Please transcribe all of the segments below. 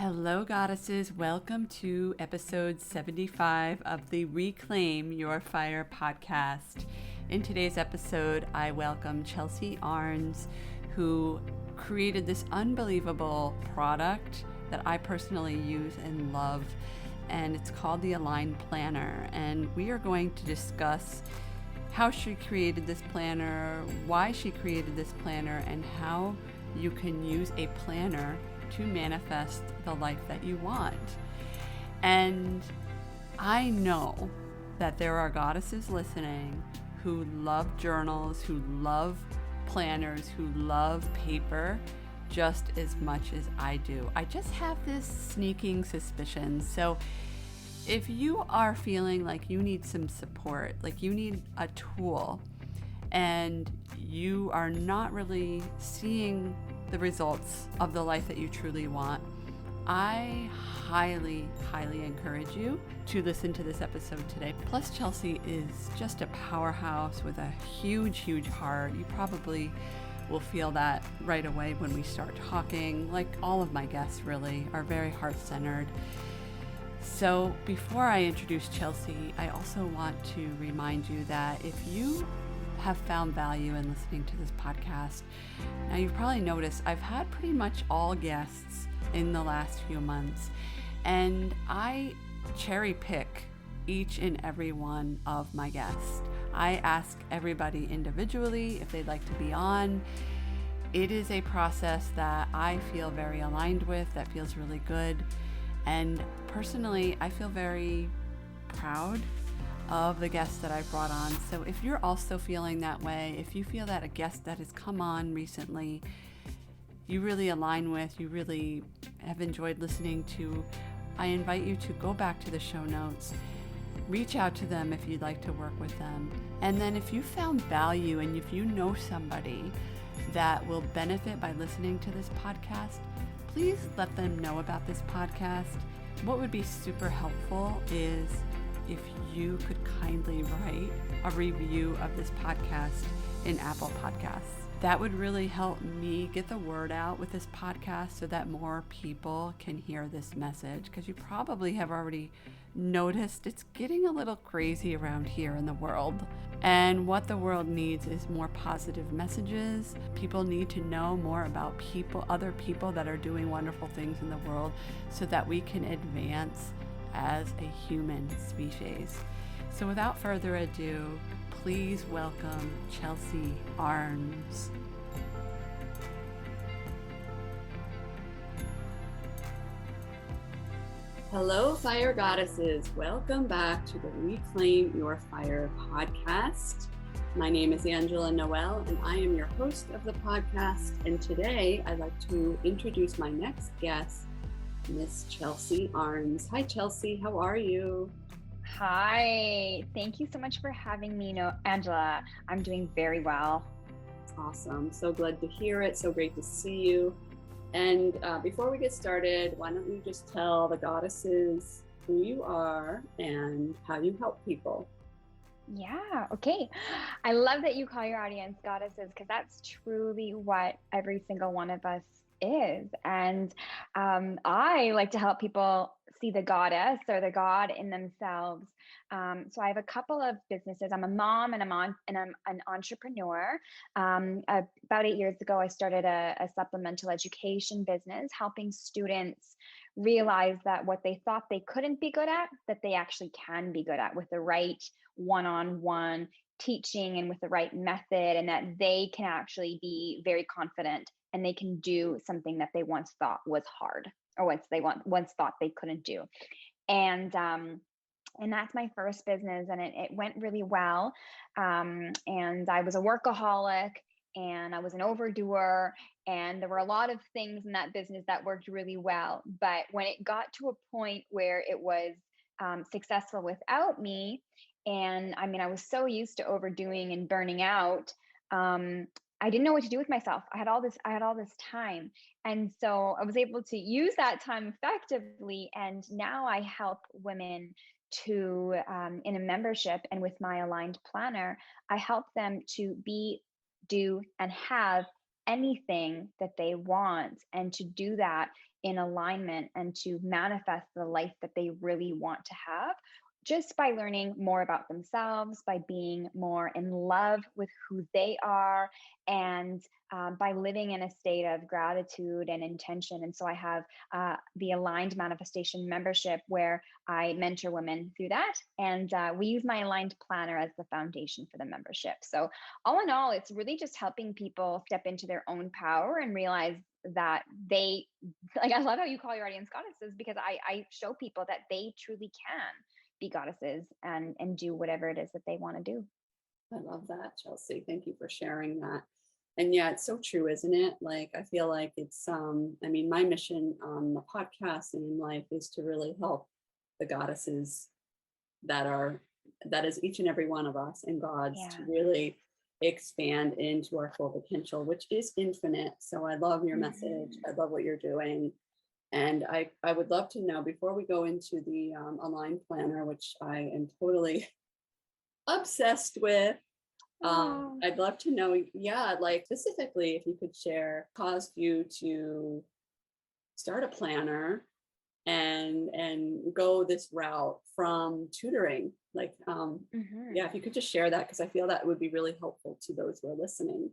Hello, goddesses. Welcome to episode 75 of the Reclaim Your F.I.R.E podcast. In today's episode, I welcome Chelsea Arns, who created this unbelievable product that I personally use and love, and it's called the Align Planner. And we are going to discuss how she created this planner, why she created this planner, and how you can use a planner to manifest the life that you want. And I know that there are goddesses listening who love journals, who love planners, who love paper just as much as I do. I just have this sneaking suspicion. So if you are feeling like you need some support, like you need a tool, and you are not really seeing the results of the life that you truly want, I highly, highly encourage you to listen to this episode today. Plus, Chelsea is just a powerhouse with a huge, huge heart. You probably will feel that right away when we start talking. Like all of my guests really are very heart-centered. So before I introduce Chelsea, I also want to remind you that if you have found value in listening to this podcast, now you've probably noticed I've had pretty much all guests in the last few months, and I cherry pick each and every one of my guests. I ask everybody individually if they'd like to be on. It is a process that I feel very aligned with, that feels really good, and personally I feel very proud of the guests that I've brought on. So if you're also feeling that way, if you feel that a guest that has come on recently you really align with, you really have enjoyed listening to, I invite you to go back to the show notes, reach out to them if you'd like to work with them. And then if you found value and if you know somebody that will benefit by listening to this podcast, please let them know about this podcast. What would be super helpful is if you could kindly write a review of this podcast in Apple Podcasts. That would really help me get the word out with this podcast so that more people can hear this message, because you probably have already noticed it's getting a little crazy around here in the world. And what the world needs is more positive messages. People need to know more about people, other people that are doing wonderful things in the world, so that we can advance as a human species. So without further ado, please welcome Chelsea Arns. Hello, fire goddesses. Welcome back to the Reclaim Your F.I.R.E podcast. My name is Angela Noel, and I am your host of the podcast. And today I'd like to introduce my next guest, Miss Chelsea Arns. Hi, Chelsea. How are you? Hi. Thank you so much for having me, Angela. I'm doing very well. Awesome. So glad to hear it. So great to see you. And before we get started, why don't you just tell the goddesses who you are and how you help people? Yeah, okay. I love that you call your audience goddesses, because that's truly what every single one of us is. And I like to help people see the goddess or the god in themselves. So I have a couple of businesses. I'm a mom and I'm an entrepreneur. About 8 years ago, I started a supplemental education business, helping students realize that what they thought they couldn't be good at, that they actually can be good at with the right one-on-one teaching and with the right method, and that they can actually be very confident and they can do something that they once thought was hard, or once thought they couldn't do. And that's my first business, and it went really well. And I was a workaholic, and I was an overdoer, and there were a lot of things in that business that worked really well. But when it got to a point where it was successful without me, and I mean, I was so used to overdoing and burning out, I didn't know what to do with myself. I had all this time. And so I was able to use that time effectively. And now I help women to, in a membership and with my aligned planner, I help them to be, do, and have anything that they want, and to do that in alignment and to manifest the life that they really want to have, just by learning more about themselves, by being more in love with who they are, and by living in a state of gratitude and intention. And so I have the Aligned Manifestation membership where I mentor women through that. And we use my Aligned Planner as the foundation for the membership. So, all in all, it's really just helping people step into their own power and realize that they, like, I love how you call your audience goddesses, because I show people that they truly can be goddesses and do whatever it is that they want to do. I love that, Chelsea. Thank you for sharing that. And yeah, it's so true, isn't it? Like, I feel like it's, I mean, my mission on the podcast and in life is to really help the goddesses that is each and every one of us and gods to really expand into our full potential, which is infinite. So I love your message. I love what you're doing. And I would love to know, before we go into the Aligned Planner, which I am totally obsessed with, I'd love to know, like specifically if you could share caused you to start a planner and go this route from tutoring. Like, if you could just share that, because I feel that would be really helpful to those who are listening.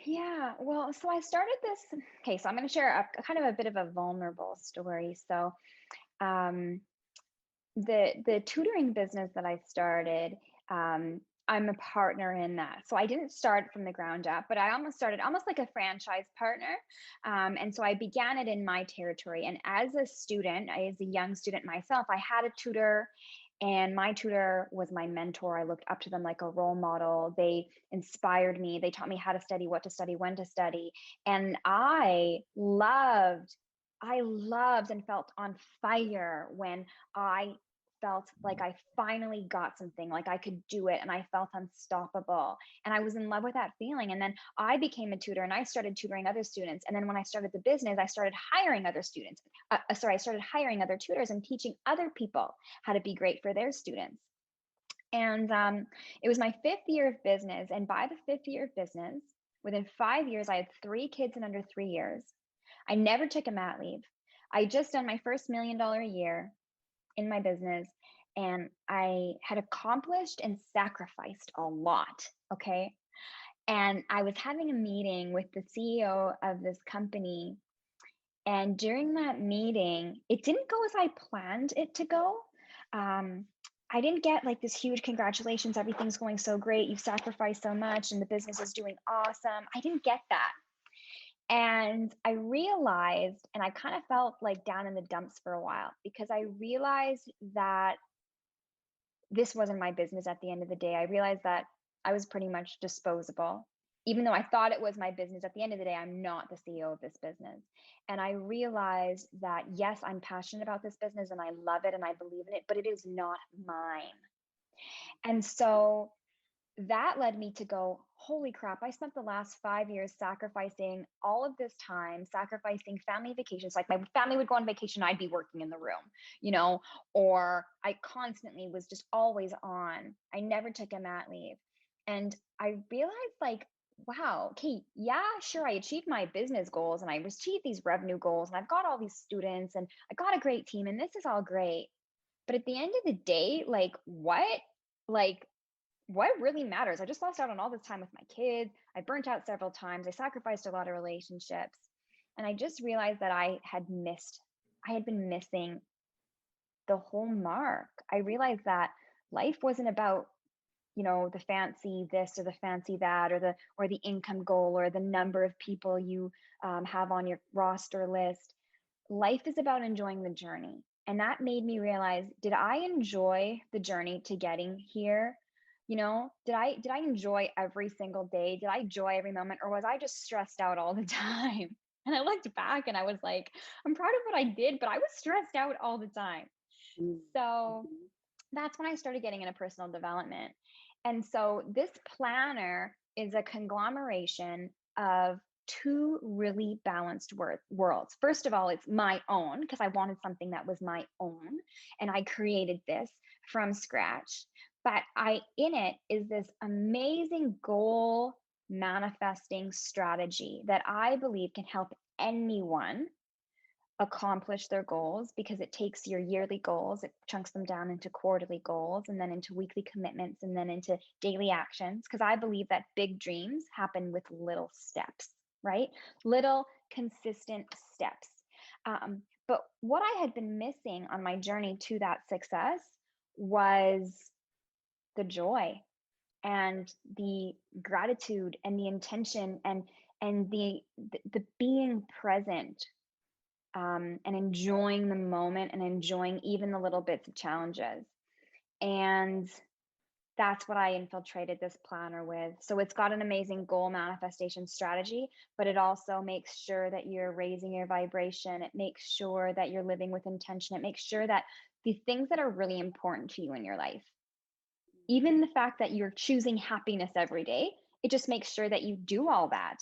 Yeah, well, so I started this. Okay, so I'm going to share a kind of a bit of a vulnerable story. So, the tutoring business that I started, I'm a partner in that. So I didn't start from the ground up, but I almost started almost like a franchise partner. And so I began it in my territory. And as a student, as a young student myself, I had a tutor, and my tutor was my mentor. I looked up to them like a role model. They inspired me. They taught me how to study, what to study, when to study. And I loved and felt on fire when I felt like I finally got something, like I could do it, and I felt unstoppable. And I was in love with that feeling. And then I became a tutor and I started tutoring other students. And then when I started the business, I started hiring other students. I started hiring other tutors and teaching other people how to be great for their students. And it was my 5th year of business. And by the 5th year of business, within 5 years, I had 3 kids in under 3 years. I never took a mat leave. I just done my first $1 million a year in my business, and I had accomplished and sacrificed a lot. Okay. And I was having a meeting with the CEO of this company. And during that meeting, it didn't go as I planned it to go. I didn't get like this huge congratulations, everything's going so great, you've sacrificed so much, and the business is doing awesome. I didn't get that. And I realized, and I kind of felt like down in the dumps for a while, because I realized that this wasn't my business at the end of the day. I realized that I was pretty much disposable. Even though I thought it was my business, at the end of the day, I'm not the CEO of this business. And I realized that, yes, I'm passionate about this business and I love it and I believe in it, but it is not mine. And so that led me to go, holy crap, I spent the last 5 years sacrificing all of this time, sacrificing family vacations. Like, my family would go on vacation, I'd be working in the room, or I constantly was just always on. I never took a mat leave. And I realized, like, wow, okay, yeah, sure, I achieved my business goals and I achieved these revenue goals and I've got all these students and I got a great team and this is all great. But at the end of the day, like, what? Like, what really matters? I just lost out on all this time with my kids. I burnt out several times. I sacrificed a lot of relationships. And I just realized that I had been missing the whole mark. I realized that life wasn't about, the fancy this or the fancy that, or the income goal or the number of people you have on your roster list. Life is about enjoying the journey. And that made me realize, did I enjoy the journey to getting here? Did I enjoy every single day? Did I enjoy every moment, or was I just stressed out all the time? And I looked back and I was like, I'm proud of what I did, but I was stressed out all the time. So that's when I started getting into personal development. And so this planner is a conglomeration of two really balanced worlds. First of all, it's my own, because I wanted something that was my own, and I created this from scratch. But in it is this amazing goal manifesting strategy that I believe can help anyone accomplish their goals, because it takes your yearly goals, it chunks them down into quarterly goals and then into weekly commitments and then into daily actions. Because I believe that big dreams happen with little steps, right? Little consistent steps. But what I had been missing on my journey to that success was the joy and the gratitude and the intention and the being present, and enjoying the moment and enjoying even the little bits of challenges. And that's what I infiltrated this planner with. So it's got an amazing goal manifestation strategy, but it also makes sure that you're raising your vibration. It makes sure that you're living with intention. It makes sure that the things that are really important to you in your life, even the fact that you're choosing happiness every day, it just makes sure that you do all that.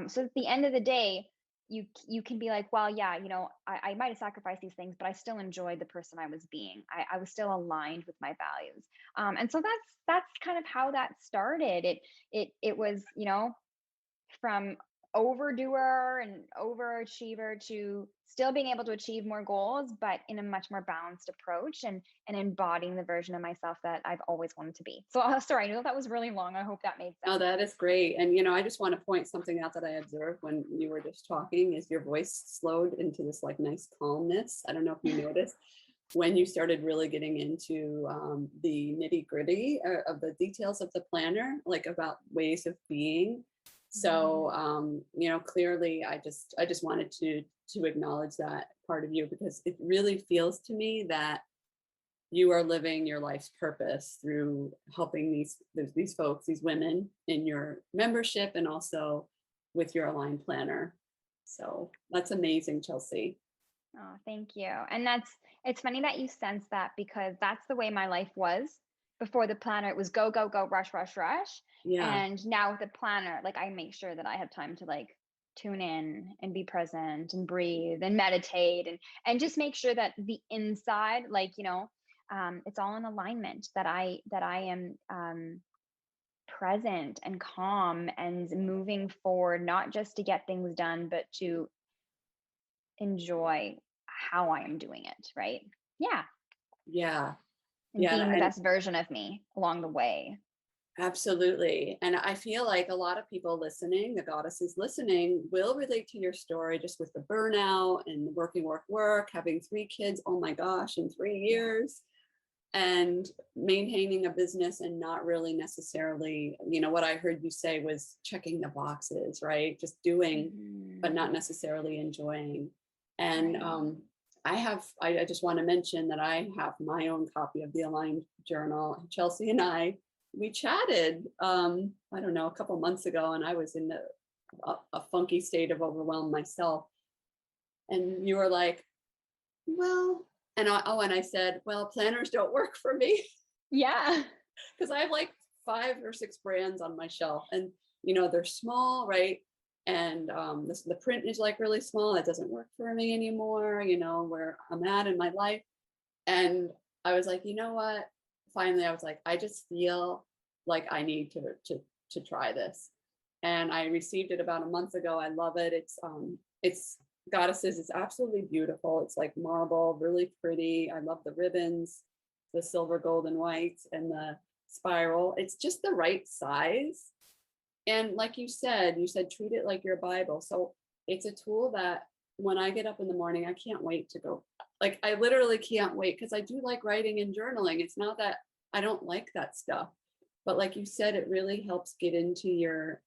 So at the end of the day, you can be like, well, yeah, I might have sacrificed these things, but I still enjoyed the person I was being. I was still aligned with my values. And so that's kind of how that started. It was, from overdoer and overachiever to still being able to achieve more goals, but in a much more balanced approach, and embodying the version of myself that I've always wanted to be. So sorry, I know that was really long. I hope that made sense. Oh, that is great. And, I just want to point something out that I observed when you were just talking is your voice slowed into this like nice calmness. I don't know if you noticed when you started really getting into the nitty gritty of the details of the planner, like about ways of being. So, clearly I just wanted to acknowledge that part of you, because it really feels to me that you are living your life's purpose through helping these folks, these women in your membership, and also with your aligned planner. So that's amazing, Chelsea. Oh, thank you. And it's funny that you sense that, because that's the way my life was before the planner. It was go, go, go, rush, rush, rush. Yeah. And now with the planner, like, I make sure that I have time to like tune in and be present and breathe and meditate and just make sure that the inside, like, it's all in alignment, that I am present and calm and moving forward, not just to get things done, but to enjoy how I am doing it, right? Yeah. Yeah. And Yeah. being the best version of me along the way. Absolutely. And I feel like a lot of people listening, the goddesses listening, will relate to your story, just with the burnout and working, work, having 3 kids. Oh my gosh, in 3 years. And maintaining a business and not really necessarily, what I heard you say was checking the boxes, right? Just doing, but not necessarily enjoying. And I just want to mention that I have my own copy of the Aligned Journal. Chelsea and we chatted, I don't know, a couple months ago, and I was in a funky state of overwhelm myself. And you were like, well, and I said, well, planners don't work for me. Yeah. Because I have like 5 or 6 brands on my shelf, and they're small, right? And the print is like really small. It doesn't work for me anymore, where I'm at in my life. And I was like, you know what? Finally, I was like, I just feel like I need to try this. And I received it about a month ago. I love it. It's Goddesses. It's absolutely beautiful. It's like marble, really pretty. I love the ribbons, the silver, gold, and white, and the spiral. It's just the right size. And like you said treat it like your Bible. So it's a tool that when I get up in the morning, I can't wait to go. Like, I literally can't wait, because I do like writing and journaling. It's not that I don't like that stuff, but like you said, it really helps get into your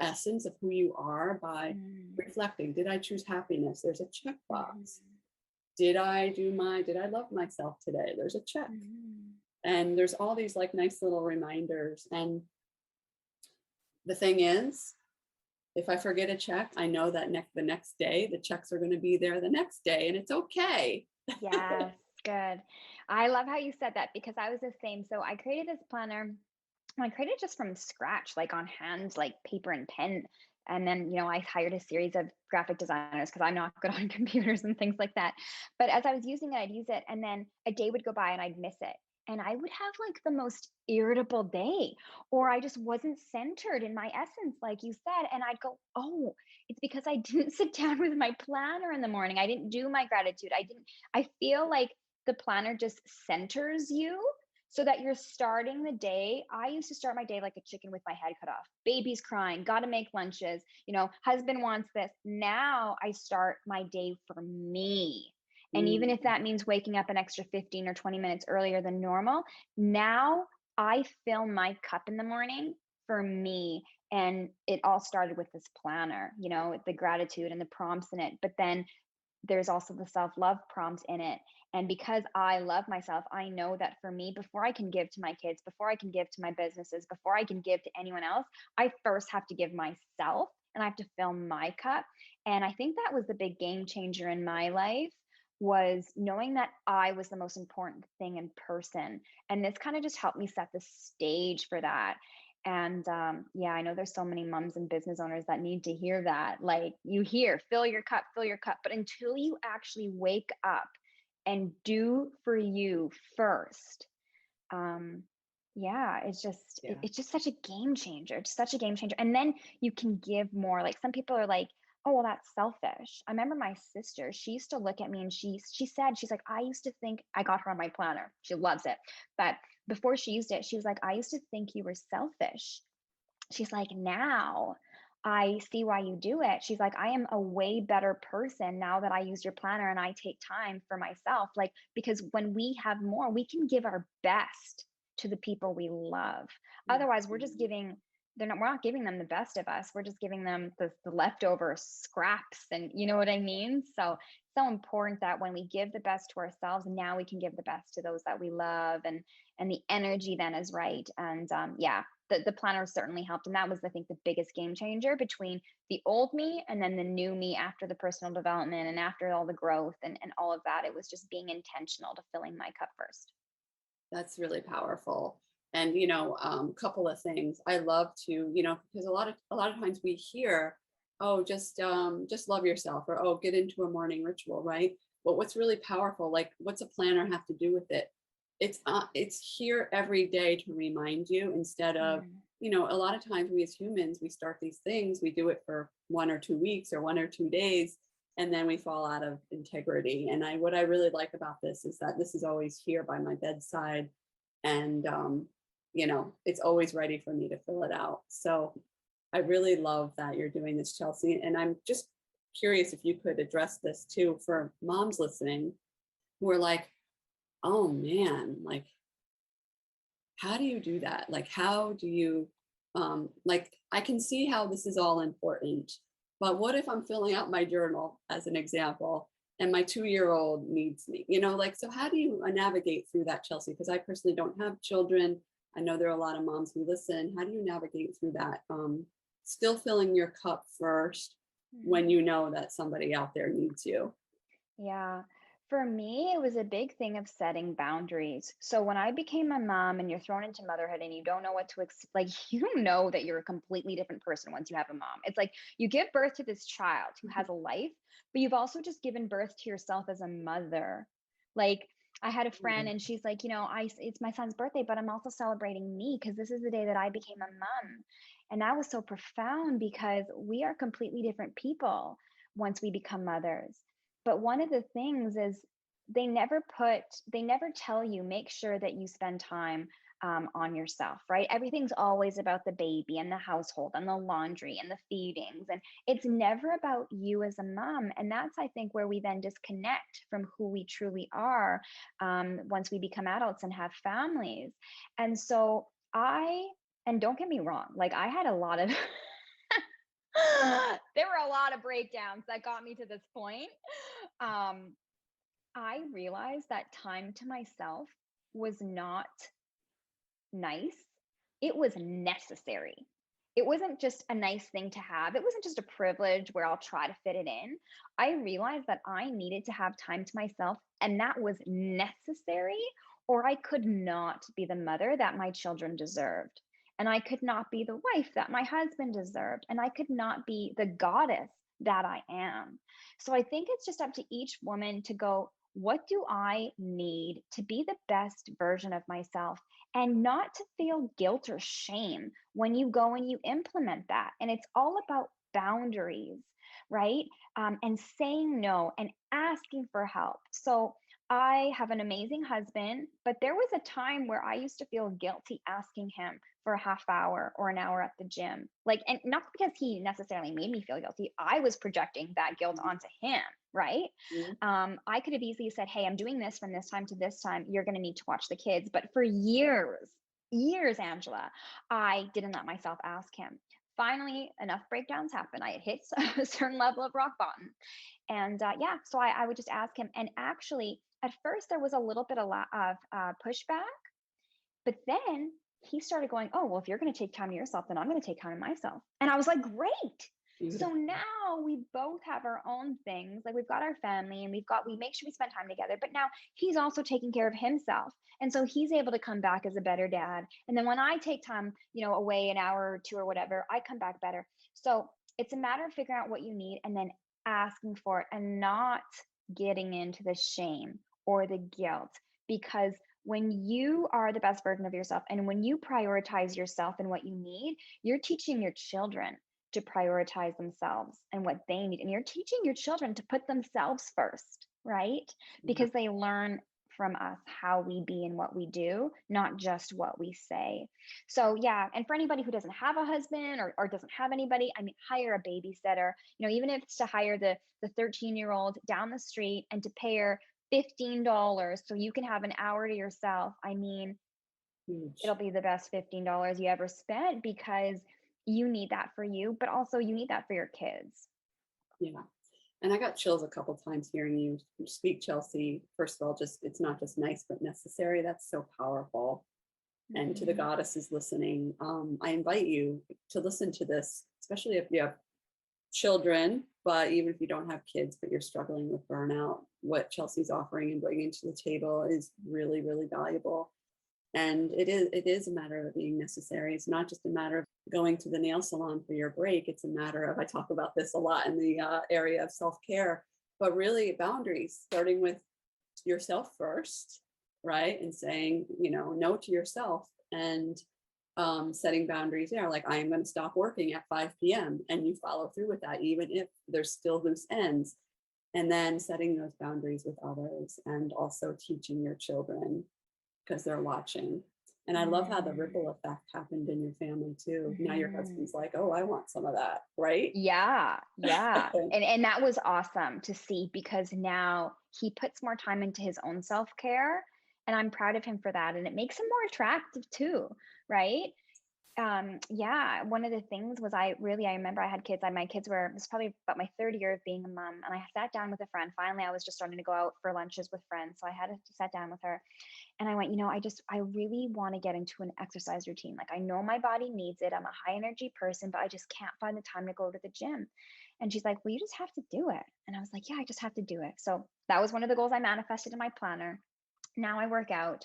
essence of who you are by reflecting. Did I choose happiness? There's a checkbox. Did I love myself today? There's a check. And there's all these like nice little reminders. And the thing is, if I forget a check, I know that the next day, the checks are going to be there the next day, and it's okay. Yes, good. I love how you said that, because I was the same. So I created this planner. I created just from scratch, like on hand, like paper and pen. And then, I hired a series of graphic designers, because I'm not good on computers and things like that. But as I was using it, I'd use it, and then a day would go by and I'd miss it. And I would have like the most irritable day, or I just wasn't centered in my essence, like you said. And I'd go, oh, It's because I didn't sit down with my planner in the morning. I didn't do my gratitude. I feel like the planner just centers you so that you're starting the day. I used to start my day like a chicken with my head cut off. Baby's crying, got to make lunches, husband wants this. Now I start my day for me. And even if that means waking up an extra 15 or 20 minutes earlier than normal, now I fill my cup in the morning for me. And it all started with this planner, the gratitude and the prompts in it. But then there's also the self-love prompt in it. And because I love myself, I know that for me, before I can give to my kids, before I can give to my businesses, before I can give to anyone else, I first have to give myself and I have to fill my cup. And I think that was the big game changer in my life, was knowing that I was the most important thing in person. And this kind of just helped me set the stage for that. And yeah, I know there's so many moms and business owners that need to hear that. Like, you hear, fill your cup, fill your cup. But until you actually wake up and do for you first, yeah, it's just such a game changer. It's such a game changer. And then you can give more. Like, some people are like, oh, well, that's selfish. I remember my sister, she used to look at me and she said, she's like, I used to think, I got her on my planner. She loves it. But before she used it, she was like, I used to think you were selfish. She's like, now I see why you do it. She's like, I am a way better person now that I use your planner and I take time for myself. Like, because when we have more, we can give our best to the people we love. Otherwise, we're just giving, we're not giving them the best of us. We're just giving them the leftover scraps. And you know what I mean? So important that when we give the best to ourselves, now we can give the best to those that we love, and the energy then is right. And yeah, the planner certainly helped. And that was, I think, the biggest game changer between the old me and then the new me after the personal development and after all the growth and all of that. It was just being intentional to filling my cup first. That's really powerful. And couple of things I love to, because a lot of times we hear, oh, just love yourself, or oh, get into a morning ritual, right? But what's really powerful, like, what's a planner have to do with it? It's here every day to remind you, instead of, a lot of times we as humans, we start these things, we do it for 1 or 2 weeks or 1 or 2 days, and then we fall out of integrity. And what I really like about this is that this is always here by my bedside, and it's always ready for me to fill it out. So I really love that you're doing this, Chelsea. And I'm just curious if you could address this too for moms listening who are like, oh man, like, how do you do that? Like, how do you, like, I can see how this is all important, but what if I'm filling out my journal, as an example, and my 2-year-old needs me, like, so how do you navigate through that, Chelsea? Because I personally don't have children. I know there are a lot of moms who listen. How do you navigate through that? Still filling your cup first when you know that somebody out there needs you. Yeah. For me, it was a big thing of setting boundaries. So when I became a mom and you're thrown into motherhood and you don't know what to like, you know that you're a completely different person once you have a mom. It's like you give birth to this child who has a life, but you've also just given birth to yourself as a mother. Like, I had a friend and she's like, it's my son's birthday, but I'm also celebrating me because this is the day that I became a mom. And that was so profound because we are completely different people once we become mothers. But one of the things is they never tell you, make sure that you spend time on yourself, right? Everything's always about the baby and the household and the laundry and the feedings. And it's never about you as a mom. And that's, I think, where we then disconnect from who we truly are once we become adults and have families. And so and don't get me wrong, like, I had a lot of there were a lot of breakdowns that got me to this point. I realized that time to myself was not nice. It was necessary. It wasn't just a nice thing to have. It wasn't just a privilege where I'll try to fit it in. I realized that I needed to have time to myself, and that was necessary, or I could not be the mother that my children deserved. And I could not be the wife that my husband deserved. And I could not be the goddess that I am. So I think it's just up to each woman to go, what do I need to be the best version of myself? And not to feel guilt or shame when you go and you implement that. And it's all about boundaries. right? And saying no and asking for help. So I have an amazing husband, but there was a time where I used to feel guilty asking him for a half hour or an hour at the gym. Like, and not because he necessarily made me feel guilty, I was projecting that guilt onto him, right? Mhm. I could have easily said, hey, I'm doing this from this time to this time. You're going to need to watch the kids. But for years, Angela, I didn't let myself ask him. Finally, enough breakdowns happened. I had hit a certain level of rock bottom. And yeah, so I would just ask him. And actually, at first, there was a little bit of pushback. But then he started going, oh, well, if you're going to take time to yourself, then I'm going to take time to myself. And I was like, great. So Beautiful. now we both have our own things. Like we've got our family and we make sure we spend time together. But now he's also taking care of himself. And so he's able to come back as a better dad. And then when I take time, away an hour or two or whatever, I come back better. So it's a matter of figuring out what you need and then asking for it and not getting into the shame or the guilt. Because when you are the best version of yourself and when you prioritize yourself and what you need, you're teaching your children to prioritize themselves and what they need. And you're teaching your children to put themselves first, right? Yeah. Because they learn from us how we be and what we do, not just what we say. So yeah, and for anybody who doesn't have a husband or doesn't have anybody, I mean, hire a babysitter. Even if it's to hire the 13-year-old down the street and to pay her $15 so you can have an hour to yourself. I mean, Huge. it'll be the best $15 you ever spent because you need that for you, but also you need that for your kids. Yeah. And I got chills a couple times hearing you speak, Chelsea. First of all, just it's not just nice, but necessary. That's so powerful. And to the goddesses listening, I invite you to listen to this, especially if you have children, but even if you don't have kids, but you're struggling with burnout, what Chelsea's offering and bringing to the table is really, really valuable. And it is a matter of being necessary. It's not just a matter of going to the nail salon for your break. It's a matter of, I talk about this a lot in the area of self-care, but really boundaries, starting with yourself first, right? And saying, no to yourself and setting boundaries there. Like, I am going to stop working at 5 p.m. and you follow through with that, even if there's still loose ends. And then setting those boundaries with others and also teaching your children because they're watching. And I love how the ripple effect happened in your family too. Now your husband's like, oh, I want some of that, right? Yeah. And that was awesome to see because now he puts more time into his own self-care and I'm proud of him for that. And it makes him more attractive too, right? Yeah, one of the things was I remember I had kids. My kids it was probably about my third year of being a mom. And I sat down with a friend. Finally, I was just starting to go out for lunches with friends. So I had to sit down with her and I went, I really want to get into an exercise routine. Like I know my body needs it. I'm a high energy person, but I just can't find the time to go to the gym. And she's like, well, you just have to do it. And I was like, yeah, I just have to do it. So that was one of the goals I manifested in my planner. Now I work out.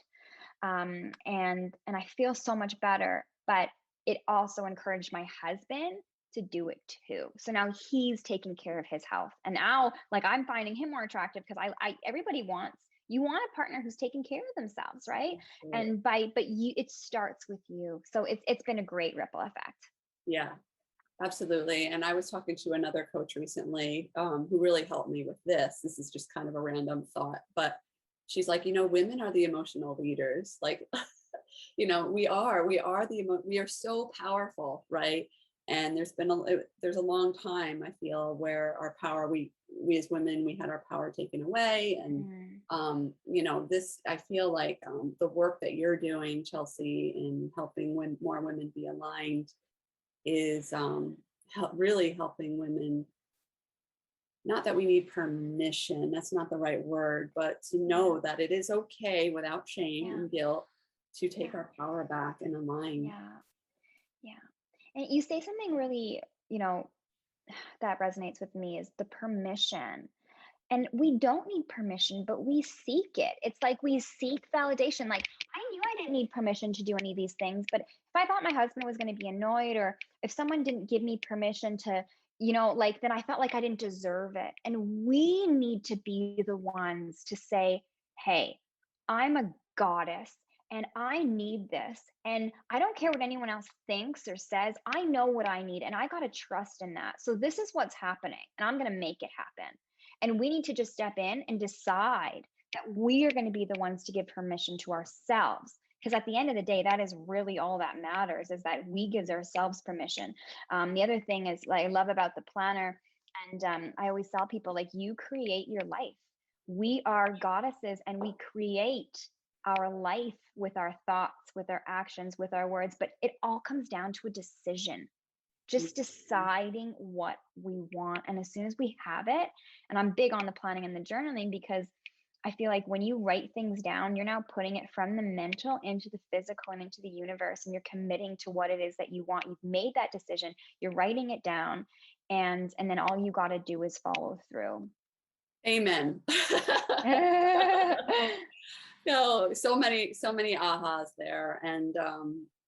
And I feel so much better, but it also encouraged my husband to do it too. So now he's taking care of his health. And now like I'm finding him more attractive because I everybody you want a partner who's taking care of themselves, right? And it starts with you. So it's been a great ripple effect. Yeah, absolutely. And I was talking to another coach recently who really helped me with this. This is just kind of a random thought, but she's like, women are the emotional leaders. Like, we are so powerful, right? And there's a long time, I feel, where our power, we as women, we had our power taken away. And, this, I feel like the work that you're doing, Chelsea, in helping more women be aligned is really helping women. Not that we need permission, that's not the right word, but to know that it is okay without shame and guilt to take our power back and align. Yeah. And you say something really, that resonates with me is the permission. And we don't need permission, but we seek it. It's like we seek validation. Like I knew I didn't need permission to do any of these things, but if I thought my husband was going to be annoyed or if someone didn't give me permission to, then I felt like I didn't deserve it. And we need to be the ones to say, hey, I'm a goddess and I need this. And I don't care what anyone else thinks or says. I know what I need, and I got to trust in that. So this is what's happening, and I'm going to make it happen. And we need to just step in and decide that we are going to be the ones to give permission to ourselves. Because at the end of the day, that is really all that matters, is that we give ourselves permission. The other thing is, like, I love about the planner, and I always tell people, like, you create your life. We are goddesses, and we create our life with our thoughts, with our actions, with our words. But it all comes down to a decision, just deciding what we want. And as soon as we have it, and I'm big on the planning and the journaling, because I feel like when you write things down, you're now putting it from the mental into the physical and into the universe, and you're committing to what it is that you want. You've made that decision, you're writing it down, and then all you got to do is follow through. Amen. No, so many ahas there. And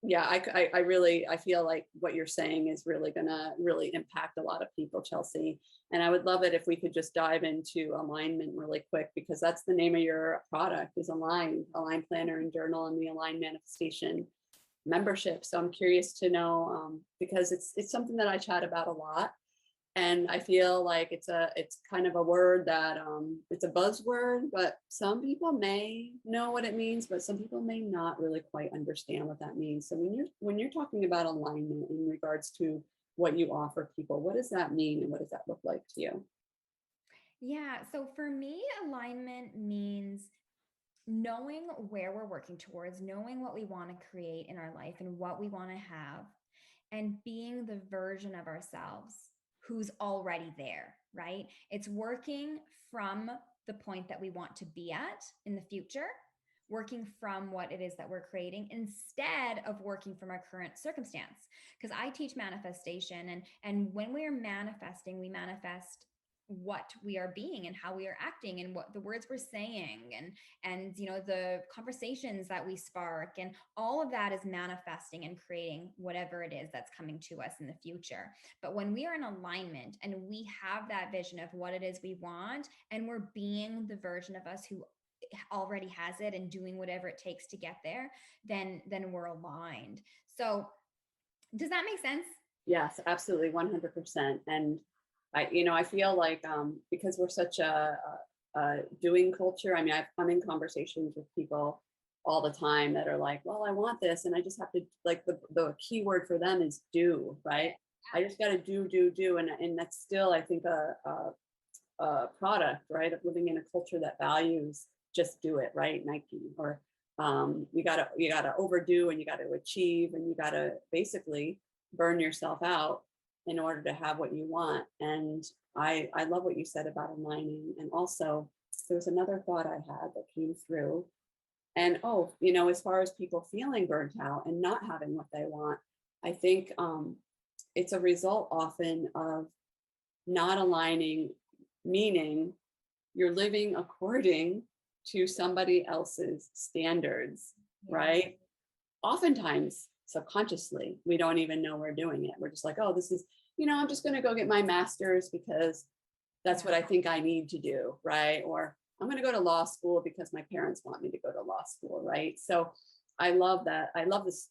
yeah, I really, I feel like what you're saying is really gonna really impact a lot of people, Chelsea. And I would love it if we could just dive into alignment really quick, because that's the name of your product, is Align Planner and Journal, and the Align Manifestation membership. So I'm curious to know, because it's something that I chat about a lot. And I feel like it's kind of a word that it's a buzzword, but some people may know what it means, but some people may not really quite understand what that means. So when you're talking about alignment in regards to what you offer people, what does that mean, and what does that look like to you? Yeah, so for me, alignment means knowing where we're working towards, knowing what we want to create in our life and what we want to have, and being the version of ourselves who's already there, right? It's working from the point that we want to be at in the future, working from what it is that we're creating instead of working from our current circumstance. Because I teach manifestation, and when we're manifesting, we manifest what we are being and how we are acting and what the words we're saying and the conversations that we spark, and all of that is manifesting and creating whatever it is that's coming to us in the future. But when we are in alignment and we have that vision of what it is we want, and we're being the version of us who already has it and doing whatever it takes to get there, then we're aligned. So does that make sense? Yes, absolutely, 100%. And I feel like because we're such a doing culture. I mean, I'm in conversations with people all the time that are like, well, I want this, and I just have to, like, the key word for them is do, right? I just got to do, and that's still, I think, a product, right, of living in a culture that values just do it, right? Nike, or you gotta overdo, and you got to achieve, and you got to basically burn yourself out in order to have what you want. And I love what you said about aligning. And also, there was another thought I had that came through. And as far as people feeling burnt out and not having what they want, I think it's a result often of not aligning, meaning you're living according to somebody else's standards, right? Oftentimes, subconsciously, we don't even know we're doing it. We're just like, oh, this is, I'm just going to go get my master's because that's what I think I need to do, right? Or I'm going to go to law school because my parents want me to go to law school, right? So I love that. I love this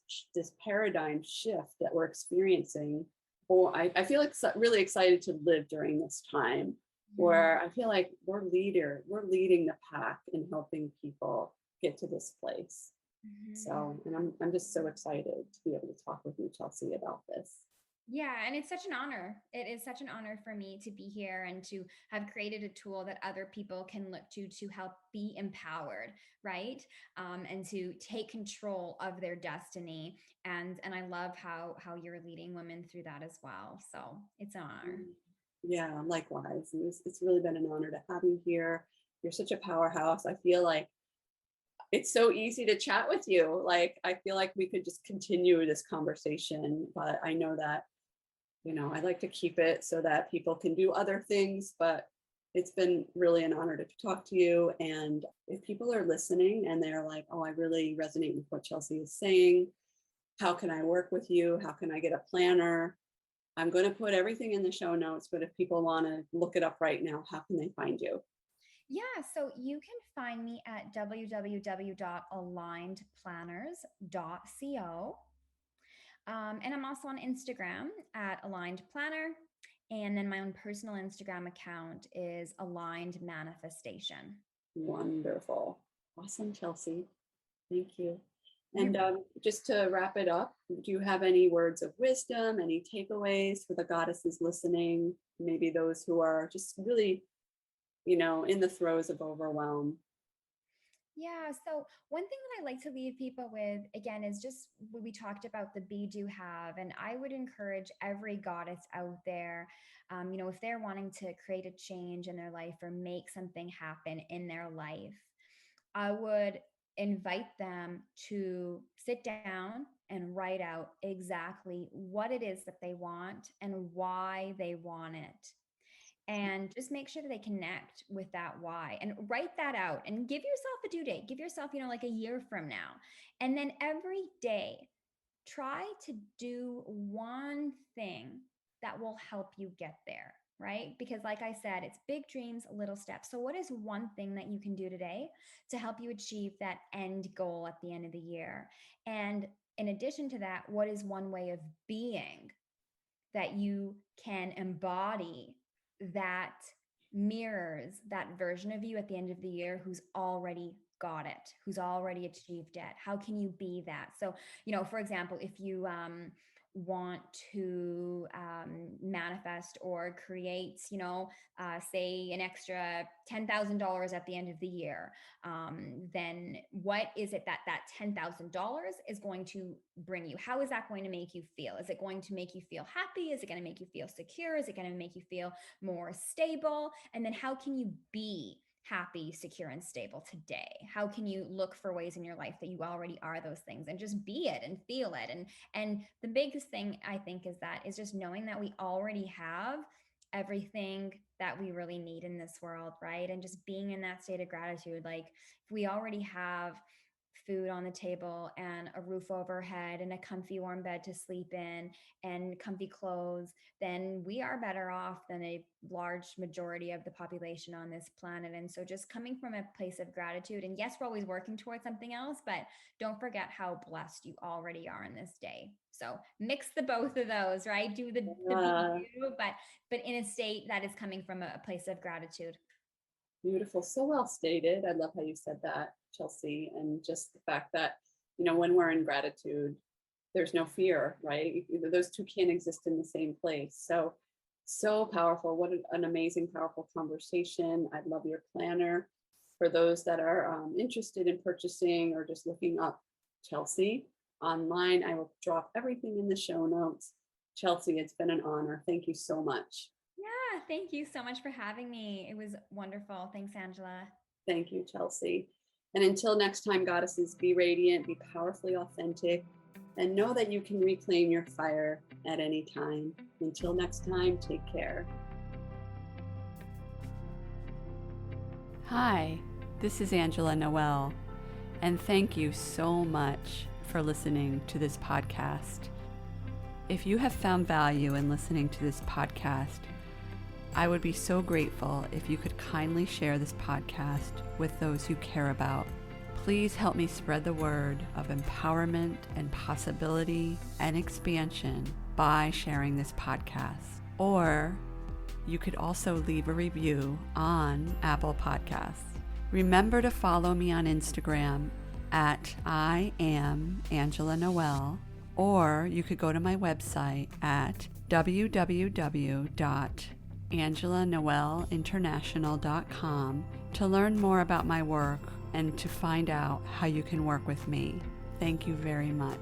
paradigm shift that we're experiencing. Or I feel like really excited to live during this time where I feel like we're leading the pack in helping people get to this place. So, and I'm just so excited to be able to talk with you, Chelsea, about this. Yeah, and it's such an honor. It is such an honor for me to be here and to have created a tool that other people can look to help be empowered, right? And to take control of their destiny. And I love how you're leading women through that as well. So it's an honor. Yeah, likewise. And it's really been an honor to have you here. You're such a powerhouse. I feel like it's so easy to chat with you. Like, I feel like we could just continue this conversation, but I know that, I like to keep it so that people can do other things, but it's been really an honor to talk to you. And if people are listening and they're like, oh, I really resonate with what Chelsea is saying, how can I work with you? How can I get a planner? I'm going to put everything in the show notes, but if people want to look it up right now, how can they find you? Yeah, so you can find me at www.alignedplanners.co. And I'm also on Instagram at Aligned Planner. And then my own personal Instagram account is Aligned Manifestation. Wonderful. Awesome, Chelsea. Thank you. You're And just to wrap it up, do you have any words of wisdom, any takeaways for the goddesses listening? Maybe those who are just really, in the throes of overwhelm. Yeah. So one thing that I like to leave people with, again, is just what we talked about, the be, do, have. And I would encourage every goddess out there, if they're wanting to create a change in their life or make something happen in their life, I would invite them to sit down and write out exactly what it is that they want and why they want it, and just make sure that they connect with that why and write that out and give yourself a due date. Give yourself, like a year from now. And then every day, try to do one thing that will help you get there, right? Because, like I said, it's big dreams, little steps. So, what is one thing that you can do today to help you achieve that end goal at the end of the year? And in addition to that, what is one way of being that you can embody that mirrors that version of you at the end of the year who's already got it, who's already achieved it? How can you be that? So, for example, if you want to manifest or create, say an extra $10,000 at the end of the year, then what is it that $10,000 is going to bring you? How is that going to make you feel? Is it going to make you feel happy? Is it going to make you feel secure? Is it going to make you feel more stable? And then how can you be happy, secure, and stable today? How can you look for ways in your life that you already are those things and just be it and feel it? And the biggest thing I think is just knowing that we already have everything that we really need in this world, right? And just being in that state of gratitude. Like, if we already have food on the table and a roof overhead and a comfy warm bed to sleep in and comfy clothes, then we are better off than a large majority of the population on this planet. And so just coming from a place of gratitude, and yes, we're always working towards something else, but don't forget how blessed you already are in this day. So mix the both of those, right? Do the be you, but in a state that is coming from a place of gratitude. Beautiful. So well stated. I love how you said that, Chelsea. And just the fact that, when we're in gratitude, there's no fear, right? Those two can't exist in the same place. So powerful. What an amazing, powerful conversation. I love your planner. For those that are interested in purchasing or just looking up Chelsea online, I will drop everything in the show notes. Chelsea, it's been an honor. Thank you so much. Yeah, thank you so much for having me. It was wonderful. Thanks, Angela. Thank you, Chelsea. And until next time, goddesses, be radiant, be powerfully authentic, and know that you can reclaim your fire at any time. Until next time, take care. Hi, this is Angela Noel, and thank you so much for listening to this podcast. If you have found value in listening to this podcast, I would be so grateful if you could kindly share this podcast with those you care about. Please help me spread the word of empowerment and possibility and expansion by sharing this podcast. Or you could also leave a review on Apple Podcasts. Remember to follow me on Instagram at I am Angela Noel, or you could go to my website at www.angelanoelinternational.com to learn more about my work and to find out how you can work with me. Thank you very much.